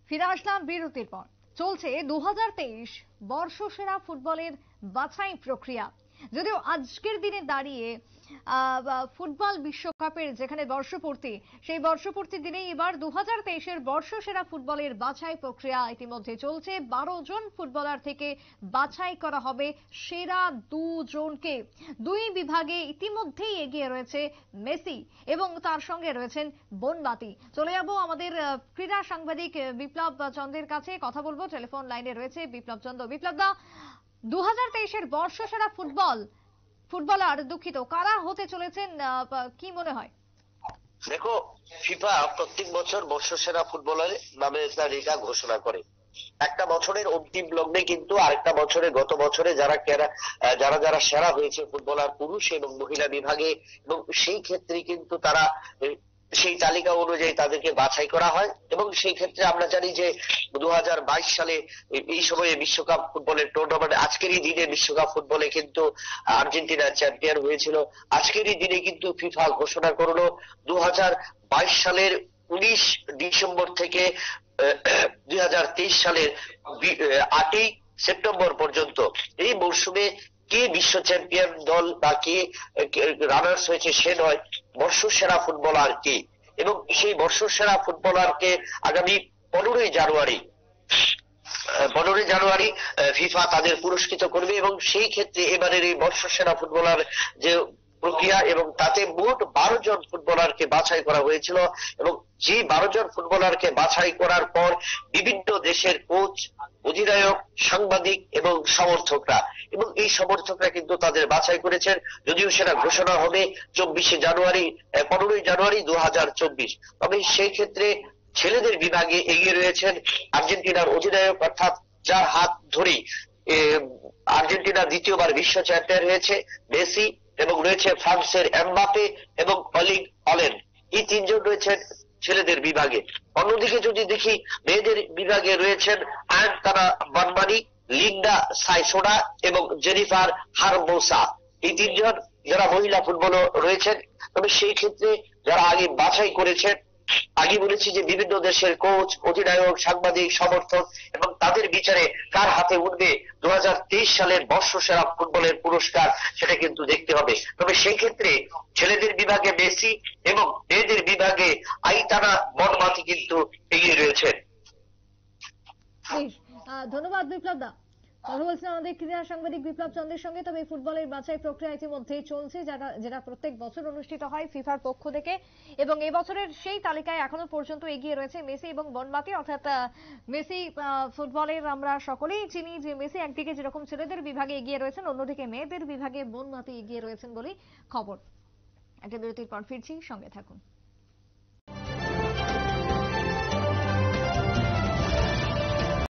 ফিরে আসলাম বিরতির পর। চলছে 2023 বর্ষসেরা ফুটবলের বাছাই প্রক্রিয়া। যদিও আজকের দিনে দাঁড়িয়ে ফুটবল বিশ্বকাপের যেখানে বর্ষপূর্তি, সেই বর্ষপূর্তি দিনেই এবার 2023-এর বর্ষসেরা ফুটবলের বাছাই প্রক্রিয়া ইতিমধ্যে চলছে। 12 জন ফুটবলার থেকে বাছাই করা হবে সেরা 2 জনকে। দুই বিভাগে ইতিমধ্যেই এগিয়ে রয়েছে মেসি এবং তার সঙ্গে রয়েছেন বনবাতি। চলে যাব আমাদের ক্রীড়া সাংবাদিক বিপ্লব চন্দ্রের কাছে, কথা বলবো। টেলিফোন লাইনে রয়েছে বিপ্লব চন্দ্র। বিপ্লব দা, 2023-এর বর্ষসেরা ফুটবলার কারা হতে চলেছেন, কি মনে হয়? দেখো, ফিফা প্রত্যেক বছর বর্ষসেরা ফুটবলারের নামে তালিকা ঘোষণা করে। একটা বছরের অন্তিম লগ্নে কিন্তু আরেকটা বছরে, গত বছরে যারা যারা সেরা হয়েছে ফুটবলার পুরুষ এবং মহিলা বিভাগে, এবং সেই ক্ষেত্রে কিন্তু তারা সেই তালিকা অনুযায়ী তাদেরকে বাছাই করা হয়। এবং সেই ক্ষেত্রে আমরা জানি যে 2022 সালে এই সময়ে বিশ্বকাপ ফুটবলের টুর্নামেন্ট, আজকেরই দিনে বিশ্বকাপ ফুটবলে কিন্তু আর্জেন্টিনা চ্যাম্পিয়ন হয়েছিল। আজকেরই দিনে কিন্তু ফিফা ঘোষণা করলো 2022 সালের 19 ডিসেম্বর থেকে 2023 সালের 8ই সেপ্টেম্বর পর্যন্ত এই মৌসুমে কে বিশ্ব চ্যাম্পিয়ন দল বা কে রানার্স হয়েছে সে নয়, বর্ষসেরা ফুটবলার কে। এবং সেই বর্ষসেরা ফুটবলারকে আগামী 15ই জানুয়ারি ফিফা তাদের পুরস্কৃত করবে। এবং সেই ক্ষেত্রে এবারের এই বর্ষসেরা ফুটবলার যে প্রক্রিয়া, এবং তাতে মোট 12 জন ফুটবলারকে বাছাই করা হয়েছিল। এবং যে 12 জন ফুটবলারকে বাছাই করার পর বিভিন্ন দেশের কোচ, অধিনায়ক, সাংবাদিক এবং সমর্থকরা, এবং এই সমর্থকরা কিন্তু তাদের বাছাই করেছেন। যদিও সেটা ঘোষণা হবে 15ই জানুয়ারি 2024। তবে সেই ক্ষেত্রে ছেলেদের বিভাগে এগিয়ে রয়েছেন আর্জেন্টিনার অধিনায়ক, অর্থাৎ যার হাত ধরেই আর্জেন্টিনা দ্বিতীয়বার বিশ্ব চ্যাম্পিয়ন হয়েছে, মেসি, এবং রয়েছে ফ্রান্সের এমবাপে এবং অর্লিং হল্যান্ড। এই 3 জন রয়েছেন ছেলেদের বিভাগে। অন্যদিকে যদি দেখি, মেয়েদের বিভাগে রয়েছেন আয়ানতানা বানবানি, লিন্ডা সাইসোডা এবং জেনিফার হারমোসা। এই 3 জন যারা মহিলা ফুটবলও রয়েছেন। তবে সেই ক্ষেত্রে যারা আগে বাছাই করেছেন, আগে বলেছি যে বিভিন্ন দেশের কোচ, অধিনায়ক, সাংবাদিক, সমর্থক, এবং তাদের বিচারে কার হাতে উঠবে 2023 সালের বর্ষসেরা ফুটবলের পুরস্কার, সেটা কিন্তু দেখতে হবে। তবে সেই ক্ষেত্রে ছেলেদের বিভাগে মেসি এবং মেয়েদের বিভাগে আইতানা বনমাতি কিন্তু এগিয়ে রয়েছেন। ধন্যবাদ বিপ্লব দা। কথা বলছিলাম আমাদের ক্রীড়া সাংবাদিক বিপ্লব চন্দ্রের সঙ্গে। তবে ফুটবলের বাছাই প্রক্রিয়া ইতিমধ্যেই চলছে, যেটা প্রত্যেক বছর অনুষ্ঠিত হয় ফিফার পক্ষ থেকে। এবং এই বছরের সেই তালিকায় এখনো পর্যন্ত এগিয়ে রয়েছে মেসি এবং বনবাতি। অর্থাৎ মেসি, ফুটবলের আমরা সকলেই চিনি যে মেসি একদিকে যেরকম ছেলেদের বিভাগে এগিয়ে রয়েছেন, অন্যদিকে মেয়েদের বিভাগে বনবাতি এগিয়ে রয়েছেন বলেই খবর। একটা বিরতির পর ফিরছি, সঙ্গে থাকুন।